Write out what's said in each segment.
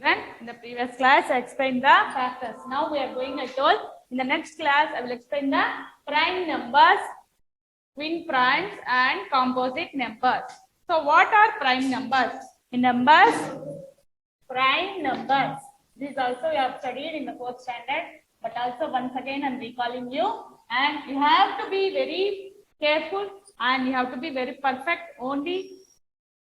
Children, in the previous class, I explained the factors. Now we are going, I told, in the next class, I will explain the prime numbers, twin primes, and composite numbers. So, what are prime numbers? In numbers, prime numbers. This also you have studied in the 4th standard, but also once again I am recalling you, and you have to be very careful and you have to be very perfect. Only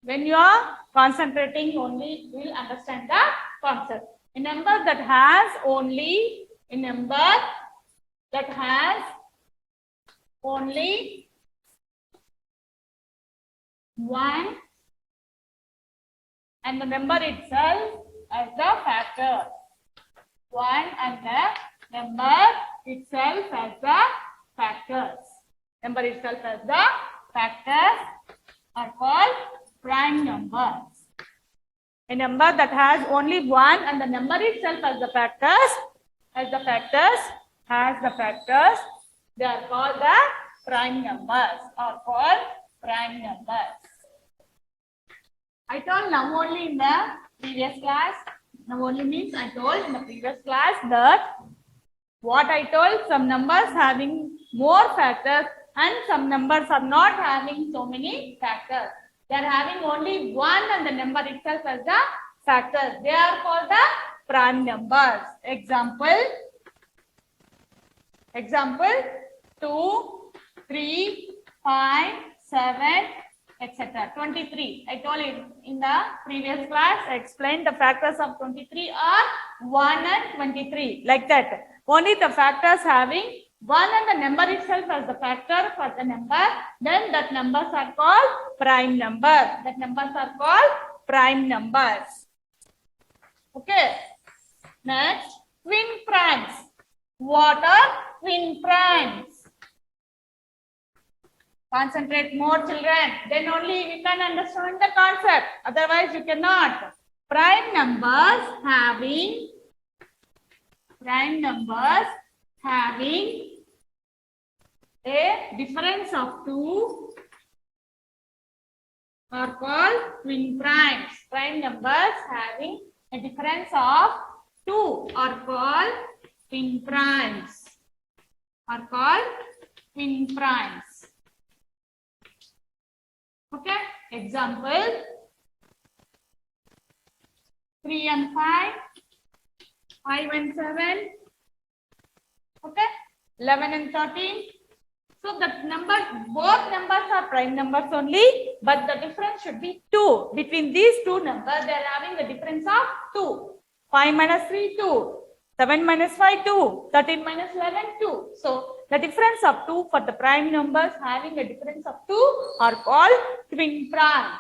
when you are concentrating, only you will understand the concept. A number that has only one and the number itself as the factor. One and the number itself as the factors. Number itself as the factors are called prime numbers. A number that has only one and the number itself as the factors, they are called the prime numbers, I told now only in the previous class, now only means I told in the previous class that what I told, some numbers having more factors and some numbers are not having so many factors. They are having only one and the number itself as the factors. They are called the prime numbers. Example 2, 3, 5, 7, etc. 23. I told it in the previous class. I explained the factors of 23 are 1 and 23. Like that. Only the factors having 1 and the number itself as the factor for the number, then that numbers are called prime numbers. Okay. Next, twin primes. What are twin primes? Concentrate more, children. Then only we can understand the concept. Otherwise, you cannot. Prime numbers having a difference of 2 are called twin primes. Prime numbers having a difference of 2 are called twin primes. Okay. Example 3 and 5, 5 and 7, okay, 11 and 13. So the both numbers are prime numbers only, but the difference should be 2. Between these two numbers, they are having a difference of 2. 5 minus 3, 2. 7 minus 5, 2. 13 minus 11, 2. So the difference of 2 for the prime numbers having a difference of 2 are called twin primes.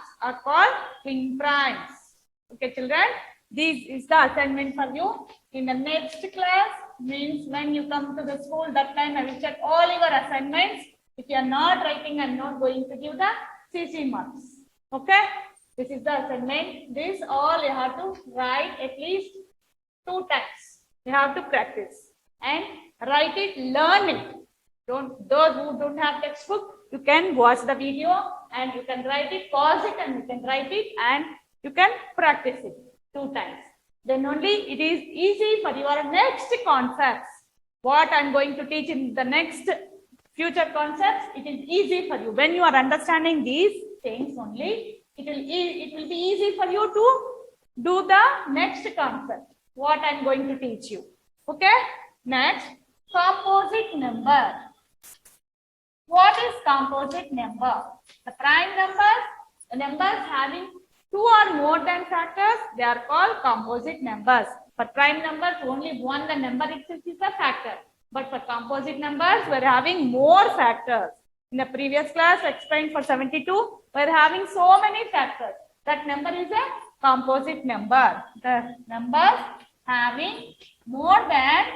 Okay, children, this is the assignment for you. In the next class, means when you come to the school, that time I will check all your assignments. If you are not writing, I am not going to give the CC marks. Okay, this is the assignment. This all you have to write at least 2 times. You have to practice and write it, learn it. Those who don't have textbook, you can watch the video and you can write it, pause it and you can write it and you can practice it 2 times. Then only it is easy for your next concepts. What I am going to teach in the next future concepts, it is easy for you. When you are understanding these things only, it will be easy for you to do the next concept. What I am going to teach you. Okay. Next, composite number. What is composite number? The prime numbers, the numbers having 2 or more than factors, they are called composite numbers. For prime numbers, only one, the number itself is a factor. But for composite numbers, we are having more factors. In the previous class, I explained for 72, we are having so many factors. That number is a composite number. The numbers having more than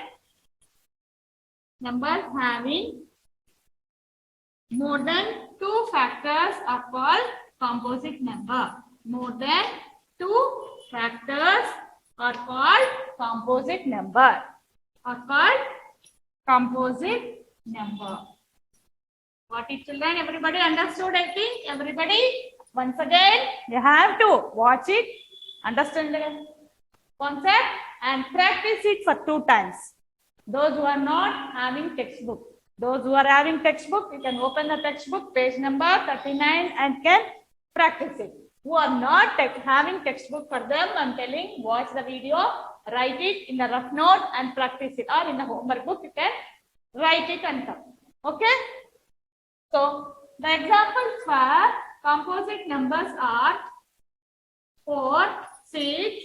2 factors are called composite number. More than 2 factors are called composite number. What is, children? Everybody understood, I think? Everybody? Once again, you have to watch it, understand it, concept and practice it for 2 times. Those who are not having textbook. Those who are having textbook, you can open the textbook, page number 39 and can practice it. Who are not having textbook, for them, I'm telling, watch the video, write it in the rough note and practice it. Or in the homework book, you can write it and come. Okay? So, the examples for composite numbers are 4, 6,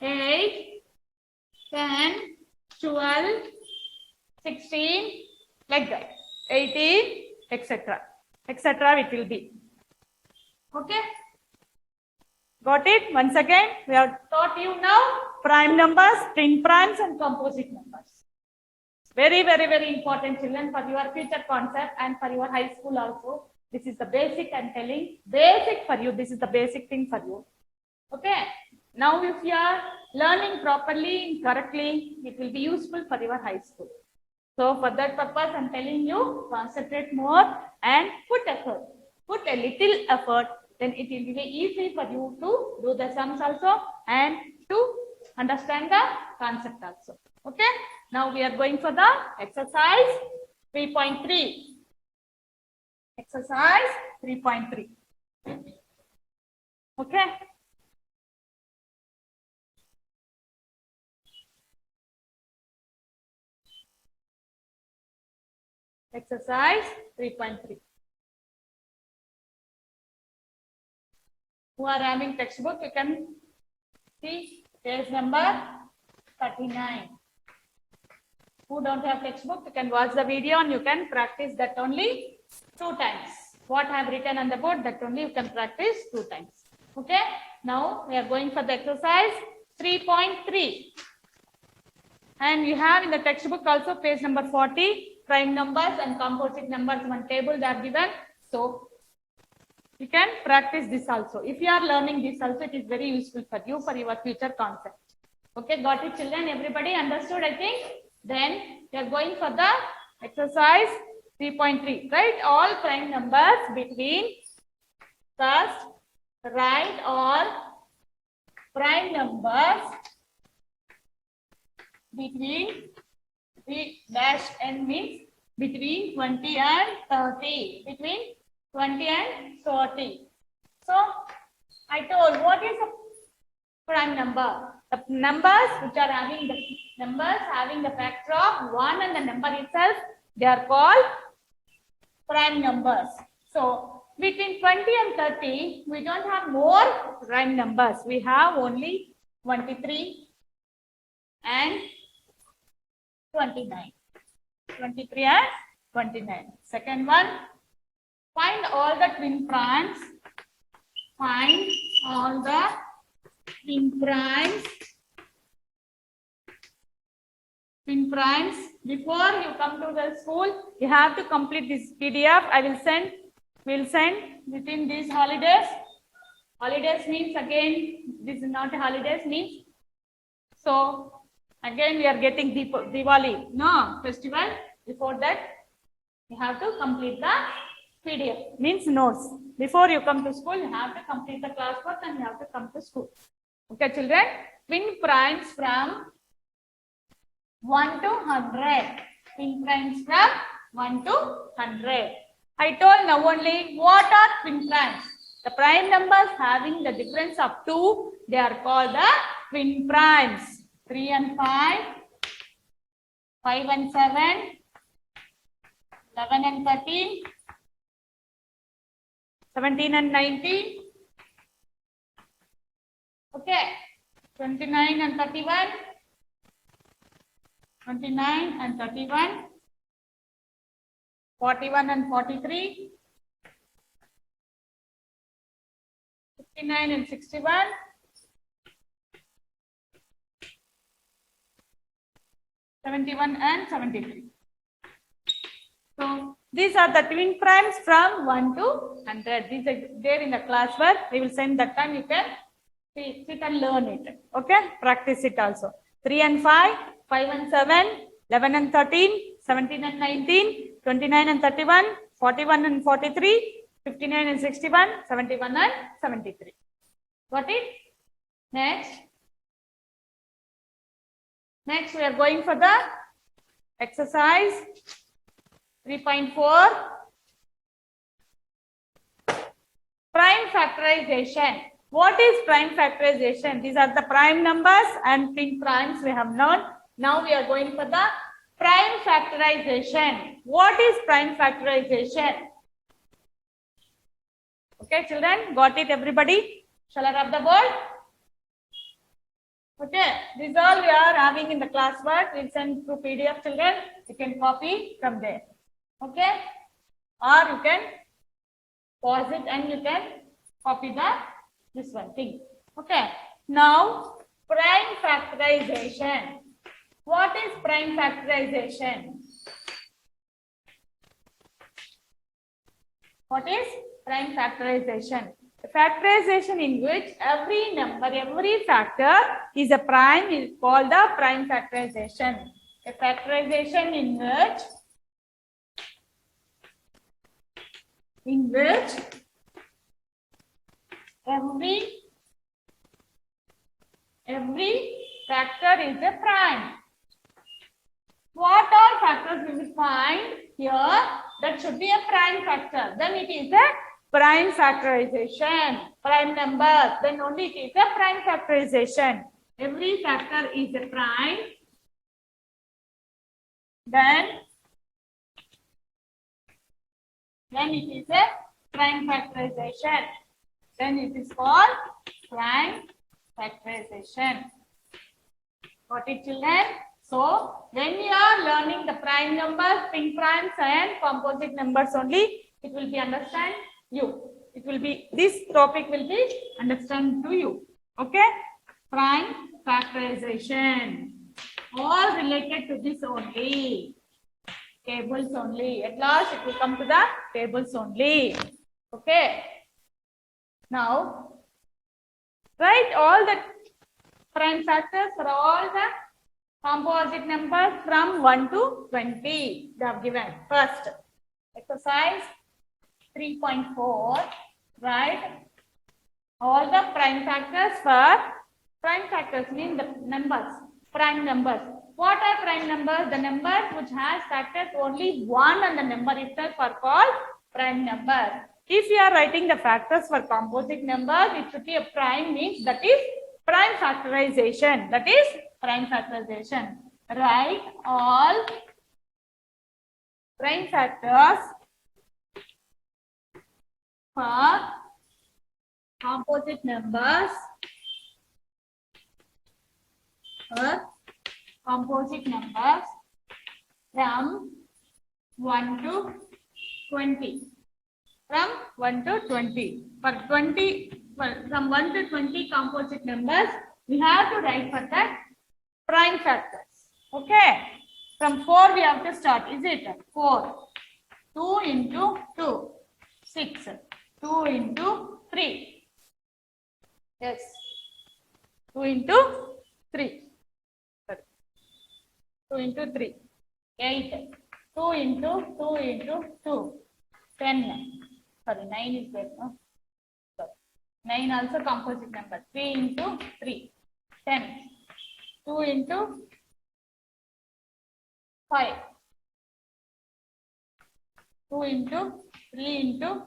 8, 10, 12, 16, like that, 18, etc. etc. it will be. Okay? Got it? Once again, we have taught you now prime numbers, twin primes and composite numbers. Very, very, very important, children, for your future concept and for your high school also. This is the basic I'm telling. Basic for you. This is the basic thing for you. Okay? Now, if you are learning properly, correctly, it will be useful for your high school. So, for that purpose, I'm telling you, concentrate more and put effort. Put a little effort, then it will be easy for you to do the sums also and to understand the concept also. Okay? Now, we are going for the exercise 3.3. Exercise 3.3. Okay? Exercise 3.3. Who are having textbook, you can see page number 39. Who don't have textbook, you can watch the video and you can practice that only 2 times. What I have written on the board, that only you can practice 2 times. Okay? Now, we are going for the exercise 3.3. And you have in the textbook also page number 40. Prime numbers and composite numbers, one table they are given. So, you can practice this also. If you are learning this also, it is very useful for you for your future concept. Okay, got it, children? Everybody understood, I think? Then, we are going for the exercise 3.3. Write all prime numbers between, first, write all prime numbers between, the dash n means between 20 and 30. Between 20 and 30. So, I told what is a prime number? The numbers which are having the numbers having the factor of 1 and the number itself, they are called prime numbers. So, between 20 and 30, we don't have more prime numbers. We have only 23 and 29. 23 and 29. Second one, find all the twin primes. Find all the twin primes. Twin primes. Before you come to the school, you have to complete this PDF. I will send. We'll send within these holidays. Holidays means again, this is not a holidays means. So, again, we are getting Diwali, no festival. Before that, you have to complete the PDF, means notes. Before you come to school, you have to complete the classwork and you have to come to school. Okay, children? Twin primes from 1 to 100. Twin primes from 1 to 100. I told now only what are twin primes. The prime numbers having the difference of 2, they are called the twin primes. 3 and 5, 5 and 7, 11 and 13, 17 and 19, okay, 29 and 31, 29 and 31, 41 and 43, 59 and 61, 71 and 73. So, these are the twin primes from 1 to 100. These are there in the classwork. We will send that time. You can sit and learn it. Okay? Practice it also. 3 and 5, 5 and 7, 11 and 13, 17 and 19, 29 and 31, 41 and 43, 59 and 61, 71 and 73. Got it? Next. Next, we are going for the exercise 3.4. Prime factorization. What is prime factorization? These are the prime numbers and pin primes we have known. Now we are going for the prime factorization. What is prime factorization? Okay, children, got it everybody? Shall I rub the board? Okay, this all we are having in the classwork. We'll send through PDF, children. You can copy from there. Okay, or you can pause it and you can copy this one thing. Okay, now prime factorization. What is prime factorization? What is prime factorization? A factorization in which every number, every factor is a prime is called the prime factorization. A factorization in which every factor is a prime. What all factors we will find here? That should be a prime factor. Then it is a prime factorization. Prime numbers. Then only it is a prime factorization. Every factor is a prime. Then it is a prime factorization. Then it is called prime factorization. Got it, children? So, when we are learning the prime numbers, pin primes and composite numbers only, it will be understand you. It will be, this topic will be understand to you. Okay? Prime factorization. All related to this only. Tables only. At last, it will come to the tables only. Okay? Now, write all the prime factors for all the composite numbers from 1 to 20. They have given. First, exercise 3.4. Write all the prime factors for prime factors mean the numbers, prime numbers. What are prime numbers? The numbers which has factors only one on the number itself are called prime numbers. If you are writing the factors for composite numbers, it should be a prime means that is prime factorization. That is prime factorization. Write all prime factors for composite numbers from 1 to 20. From 1 to 20. From 1 to 20 composite numbers, we have to write for that prime factors. Okay. From 4 we have to start. Is it 4? 2 into 2. 6. 2 into 3. Yes. 2 into 3. 2 into 3. 8. 2 into 2 into 2. 10. Sorry, 9 is there. No? Sorry. 9 also composite number. 3 into 3. 10. 2 into 5. 2 into 3 into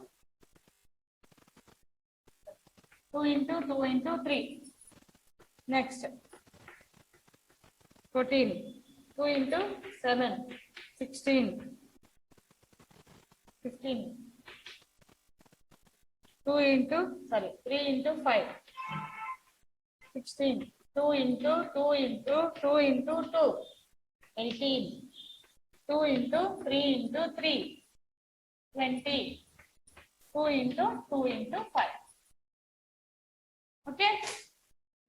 2 into 2 into 3. Next. 14. 2 into 7. 16. 15. 3 into 5. 16. 2 into 2 into 2 into 2. 18. 2 into 3 into 3. 20. 2 into 2 into 5. Okay?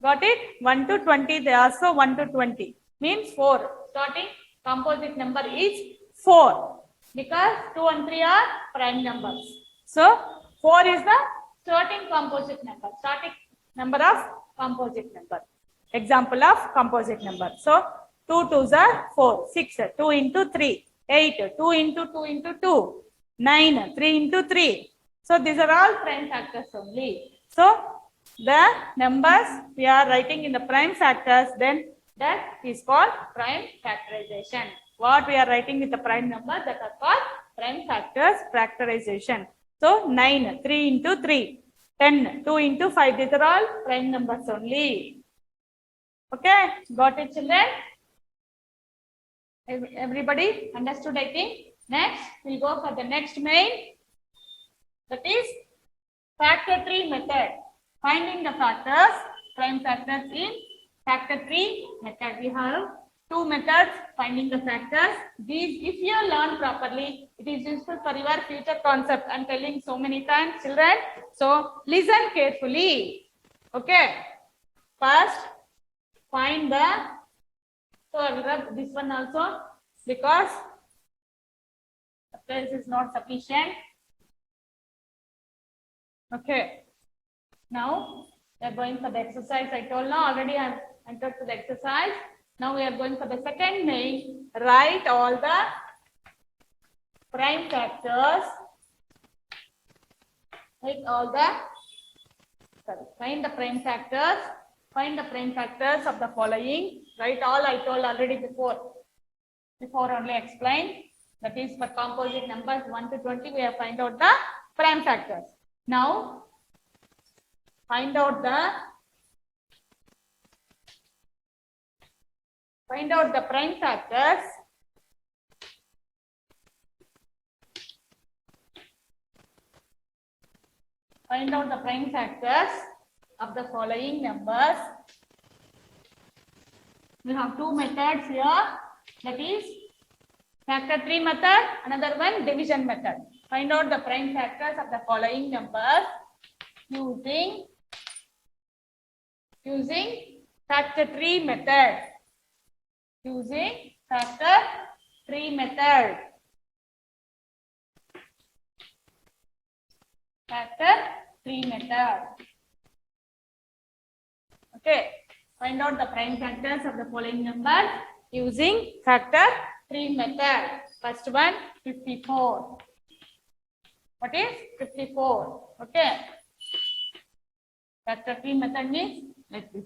Got it? 1 to 20, they also 1 to 20. Means 4. Starting composite number is 4. Because 2 and 3 are prime numbers. So, 4 is the starting composite number. Starting number of composite number. Example of composite number. So, 2 2s are 4. 6. 2 into 3. 8. 2 into 2 into 2. 9. 3 into 3. So, these are all prime factors only. So, the numbers we are writing in the prime factors, then That is called prime factorization. What we are writing with the prime number, that are called prime factorization. So 9, 3 into 3, 10, 2 into 5, these are all prime numbers only. Okay, got it, children? Everybody understood, I think. Next, we'll go for the next main, that is factor tree method. Finding the factors, prime factors in factor tree method. We have two methods finding the factors. These, if you learn properly, it is useful for your future concept. I'm telling so many times, children. So listen carefully. Okay. First, find the. So I will rub this one also because the place is not sufficient. Okay. Now we are going for the exercise. I told now already I have entered to the exercise. Now we are going for the second main. Write all the prime factors. Write all the. Sorry. Find the prime factors. Find the prime factors of the following. Write all I told already before. Before only explained. That is for composite numbers 1 to 20. We have find out the prime factors. Now find out the prime factors of the following numbers. We have two methods here, that is factor tree method, another one division method. Find out the prime factors of the following numbers using factor tree method. Using factor tree method. Factor tree method. Okay. Find out the prime factors of the following numbers using factor tree method. First one, 54. What is 54? Okay. Factor tree method means like this.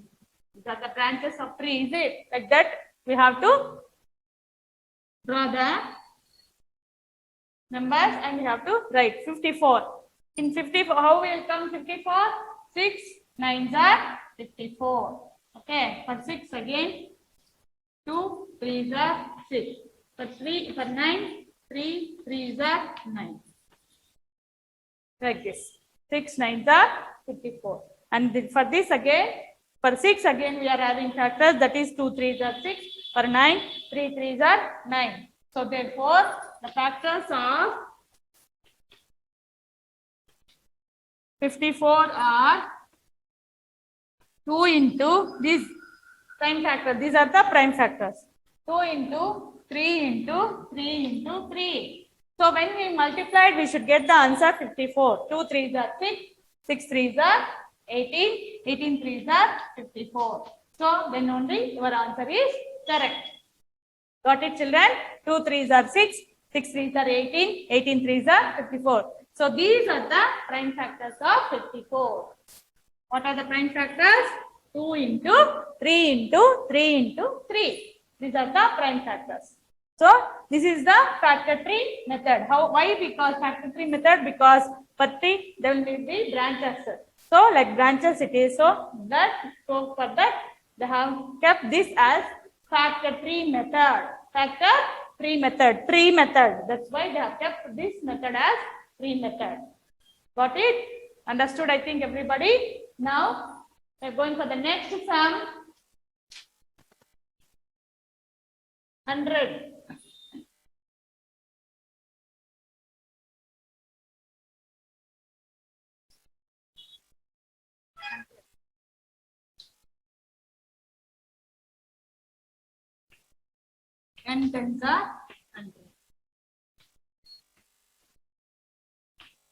These are the branches of tree, is it? Like that, we have to draw the numbers and we have to write 54. In 54, how will come 54? 6 9s are 54. Okay, for 6 again, 2 3s are 6. For 9, 3 3s are 9. Like this. 6 9s are 54. And for this again, for 6 again we are having factors, that is 2 3s are 6. For 9, 3 3s are 9. So therefore, the factors of 54 are 2 into these prime factors. These are the prime factors. 2 into 3 into 3 into 3. So when we multiplied, we should get the answer 54. 2 3s are 6. 6 3s are 18. 18 3s are 54. So then only your answer is correct. Got it, children? 2 3s are 6. 6 3s are 18. 18 3s are 54. So these are the prime factors of 54. What are the prime factors? 2 into 3 into 3 into 3. These are the prime factors. So this is the factor tree method. Why? Because factor tree method, because for tree there will be branches. So like branches it is. So for that they have kept this as factor tree method. Factor tree method. Tree method. That's why they have kept this method as tree method. Got it? Understood, I think, everybody? Now we are going for the next sum. 100. N tens are 100.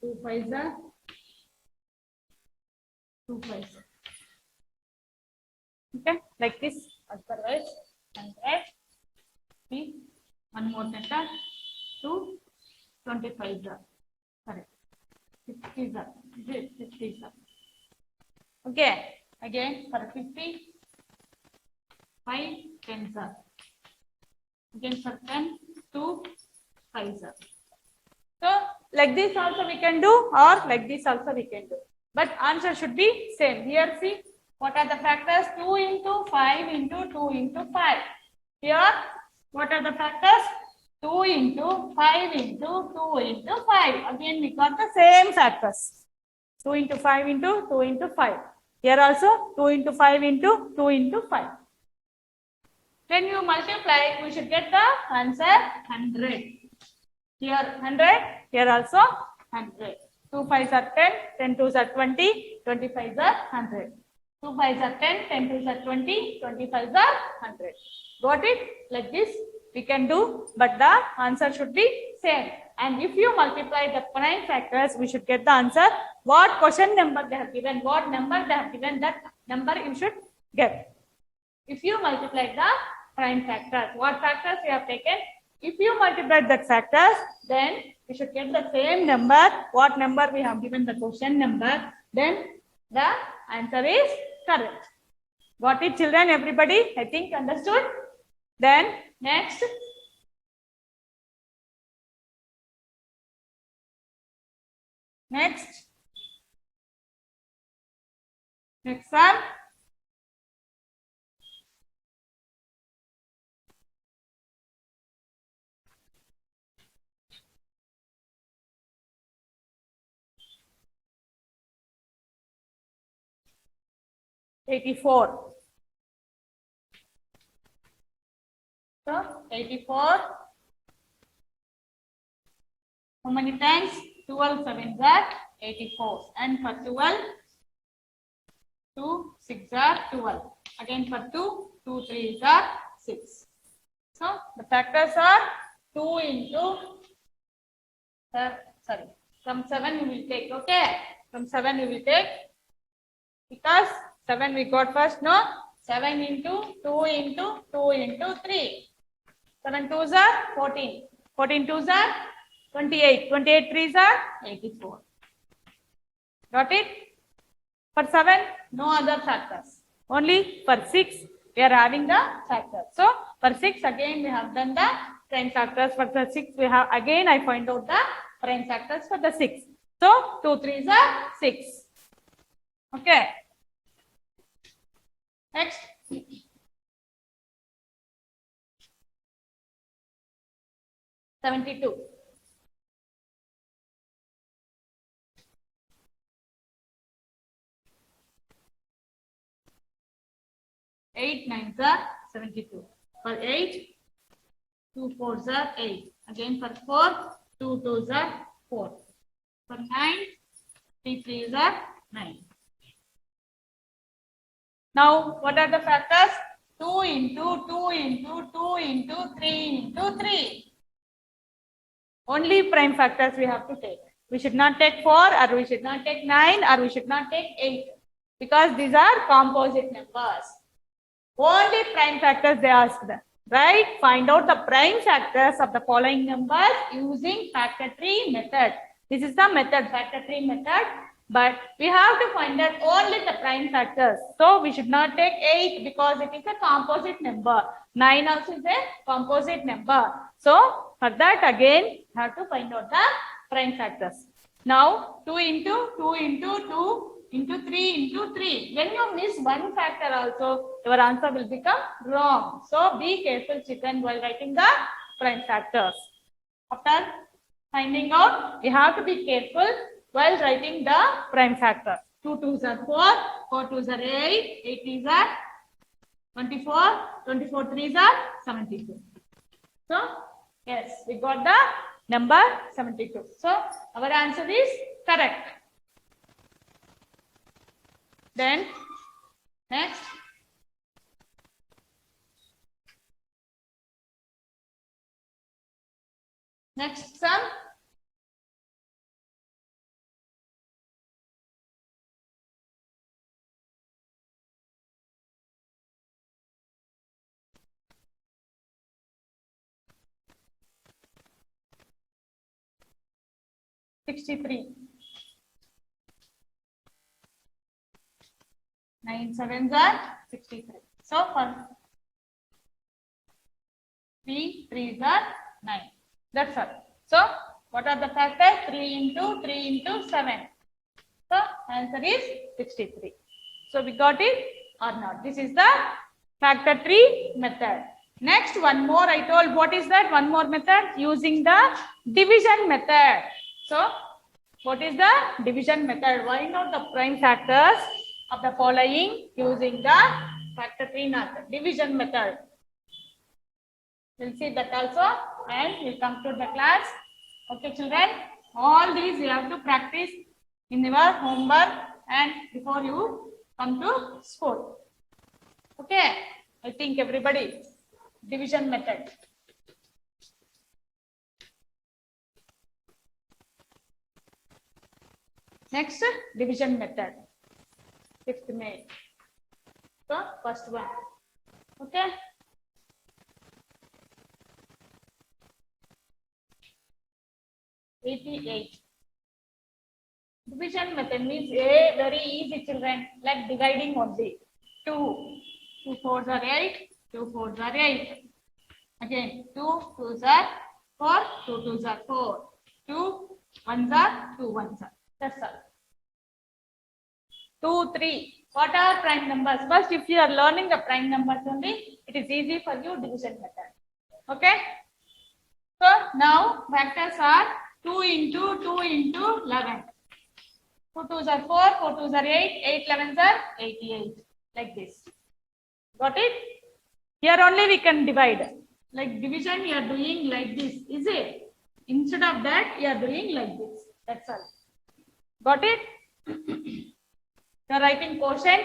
2 5s are 2 5s. Okay, like this. Otherwise, 100. See, one more method. 2 25s are. Correct. 50s are. 50s are. Okay, again for 50. 5 tens are. Again for 10, 2 5s are. So like this also we can do, or like this also we can do. But answer should be same. Here see what are the factors? 2 into 5 into 2 into 5. Here what are the factors? 2 into 5 into 2 into 5. Again we got the same factors. 2 into 5 into 2 into 5. Here also 2 into 5 into 2 into 5. When you multiply, we should get the answer 100. Here 100, here also 100. 2 5s are 10, 10 2s are 20, 25s are 100. 2 5s are 10, 10 2s are 20, 25s are 100. Got it? Like this we can do, but the answer should be same. And if you multiply the prime factors, we should get the answer. What question number they have given, what number they have given, that number you should get. If you multiply the prime factors, what factors we have taken? If you multiply that factors, then we should get the same number. What number we have given the question number, then the answer is correct. Got it, children? Everybody, I think understood. Then next. Next one. $84. So 84. How many times? 12 sevens are 84. And for 12, 2 6 are 12. Again for 2, 2 3s are 6. So the factors are 2 into, from 7 we will take, okay? From 7 we will take, because 7 we got first, no? 7 into 2 into 2 into 3. 7 2s are 14. 14 2s are 28. 28 3s are 84. Got it? For 7, no other factors. Only for 6, we are having the factors. So for 6, again we have done the prime factors. For the 6, we have again I find out the prime factors for the 6. So 2 3s are 6. Okay. Next. $72. 8 9s are 72. For 8, 2 4s are 8. Again for 4, 2 2s are 4. For 9, 3 3s are 9. Now, what are the factors? 2 into 2 into 2 into 3 into 3. Only prime factors we have to take. We should not take 4, or we should not take 9, or we should not take 8. Because these are composite numbers. Only prime factors they asked. Right? Find out the prime factors of the following numbers using factor tree method. This is the method, factor tree method. But we have to find out only the prime factors. So we should not take 8 because it is a composite number. 9 also is a composite number. So for that again, you have to find out the prime factors. Now 2 into 2 into 2 into 3 into 3. When you miss one factor also, your answer will become wrong. So be careful, children, while writing the prime factors. After finding out, we have to be careful while writing the prime factor. 2 2s are 4, 4 2s are 8, 8 3s are 24, 24 3s are 72. So, yes, we got the number 72. So, our answer is correct. Then, next. Next sum. $63. 9 sevens are 63. So, 3, 3s are 9. That's all. So, what are the factors? 3 into 3 into 7. So, answer is 63. So, we got it or not? This is the factor tree method. Next, one more I told. What is that? One more method using the division method. So, what is the division method? Find out the prime factors of the following using the factor tree method. Division method. We'll see that also and we'll conclude the class. Okay, children. All these you have to practice in your homework and before you come to school. Okay, I think everybody. Division method. Next, division method. 6th May. So, first one. Okay. $88. Division method means a very easy, children, like dividing only. 2. 2 4s are 8. 2 4s are 8. Again, 2 2s are 4. 2 2s are 4. 2 1s are 2 1s are. That's all. 2 3. What are prime numbers? First, if you are learning the prime numbers only, it is easy for you division method. Okay. So now factors are 2 into 2 into 11. 2 2s are 4. 4 2s are 8. 8 11s are 88. Like this. Got it? Here only we can divide. Like division, you are doing like this. Is it? Instead of that, you are doing like this. That's all. Got it? You are writing quotient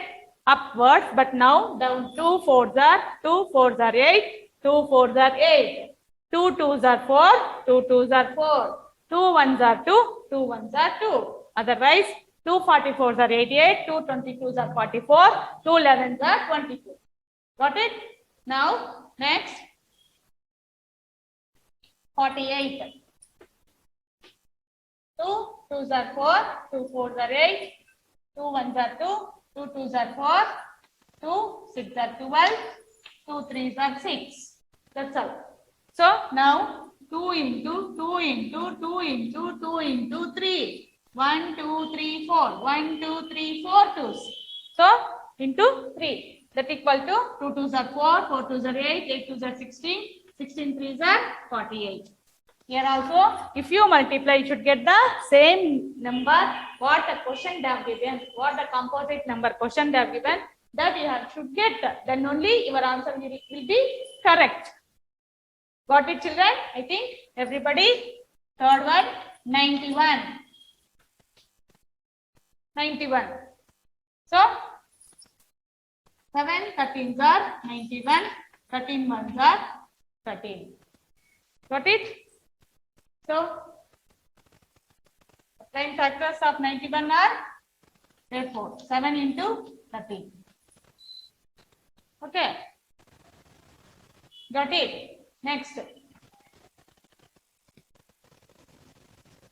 upwards, but now down. 2 4s are 8. 2 4s are 8. 2 2s are 4. 2 2s are 4. 2 1s are 2. 2 1s are 2. Otherwise, 2 44s are 88. 2 22s are 44. 2 11s are 22. Got it? Now, next, 48. 2 2s are 4. 2 4s are 8. 2 1s are 2. 2 2s are 4. 2 6 are 12. 2 3s are 6. That's all. So, now 2 into 2 into 2 into 2 into 3. 1 2 3 4. 1 2 3 4 2s. So, into 3. That equal to 2 2s are 4. 4 2s are 8. 8 2s are 16. 16 3s are 48. Here also, if you multiply, you should get the same number what the question they have given, what the composite number question they have given, that you should get. Then only your answer will be correct. Got it, children? I think everybody. Third one, 91. 91. So, 7 13s are 91. 13 1s are 13. Got it? So, the prime factors of 91 are therefore 7 into 13. Okay. Got it? Next.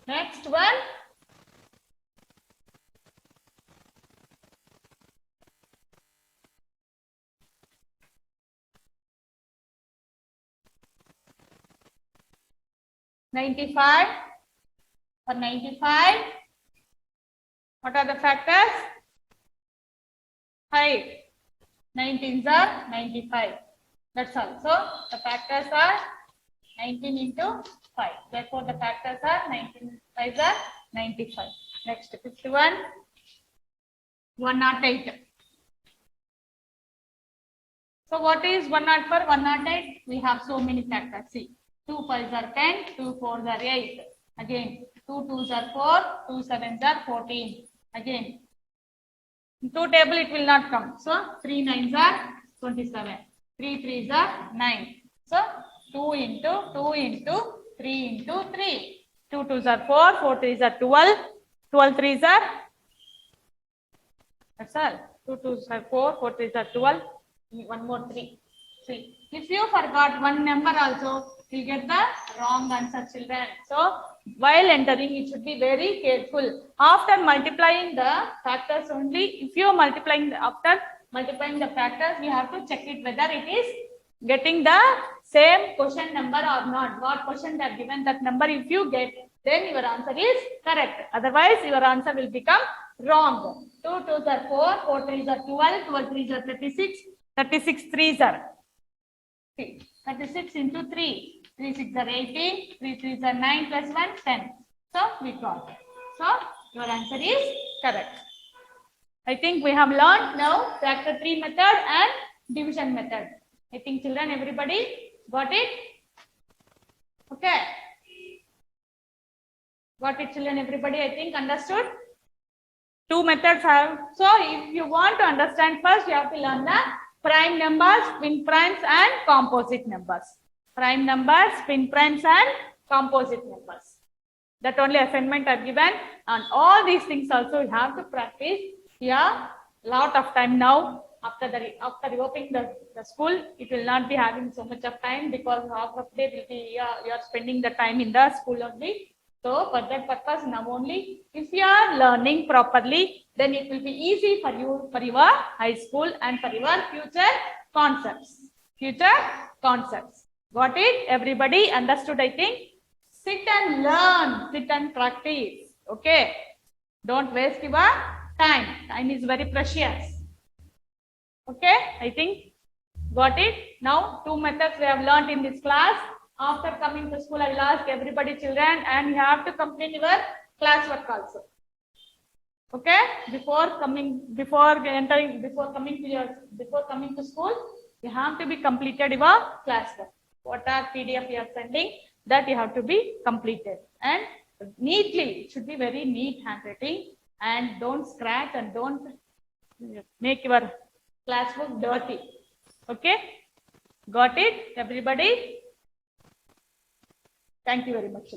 Next one. $95. For 95, what are the factors? 5. 19s are 95. That's all. So, the factors are 19 into 5. Therefore, the factors are 19 5s are 95. Next, 51. 108. So, what is 104? 108? We have so many factors. See, 2 5s are 10, 2 4s are 8. Again, 2 2s are 4, 2 7s are 14. Again, in 2 table it will not come. So, 3 9s are 27. 3 3s are 9. So, 2 into 3 into 3. 2 2s are 4, 4 3s are 12. 12 3s are, that's all. 2 2s are 4, 4 3s are 12. One more 3. See, if you forgot one number also, you get the wrong answer, children. So, while entering, it should be very careful. After multiplying the factors only, if you are after multiplying the factors, you have to check it whether it is getting the same question number or not. What question they are given, that number if you get, then your answer is correct. Otherwise, your answer will become wrong. 2 2s are 4, 4 3s are 12, 12 3s are 36, 36 3s are 36 into 3, 3 6 are 18, 3 3s are 9 plus 1, 10. So, we got it. So, your answer is correct. I think we have learned now factor 3 method and division method. I think children, everybody got it? Okay. Got it, children, everybody, I think understood? Two methods have. So, if you want to understand first, you have to learn the prime numbers, twin primes and composite numbers. Prime numbers, twin primes and composite numbers. That only assignment are given, and all these things also you have to practice. Yeah, lot of time now. After reopening the school, it will not be having so much of time because half of the day will be you are spending the time in the school only. So for that purpose now only, if you are learning properly, then it will be easy for you for your high school and for your future concepts. Future concepts. Got it? Everybody understood, I think. Sit and learn. Sit and practice. Okay. Don't waste your time. Time is very precious. Okay, I think got it. Now, two methods we have learned in this class. After coming to school, I will ask everybody, children, and you have to complete your classwork also. Okay, before coming to school, you have to be completed your classwork. What are PDF you are sending, that you have to be completed, and neatly. It should be very neat handwriting, and don't scratch and don't make your classwork dirty. Okay, got it, everybody? Thank you very much.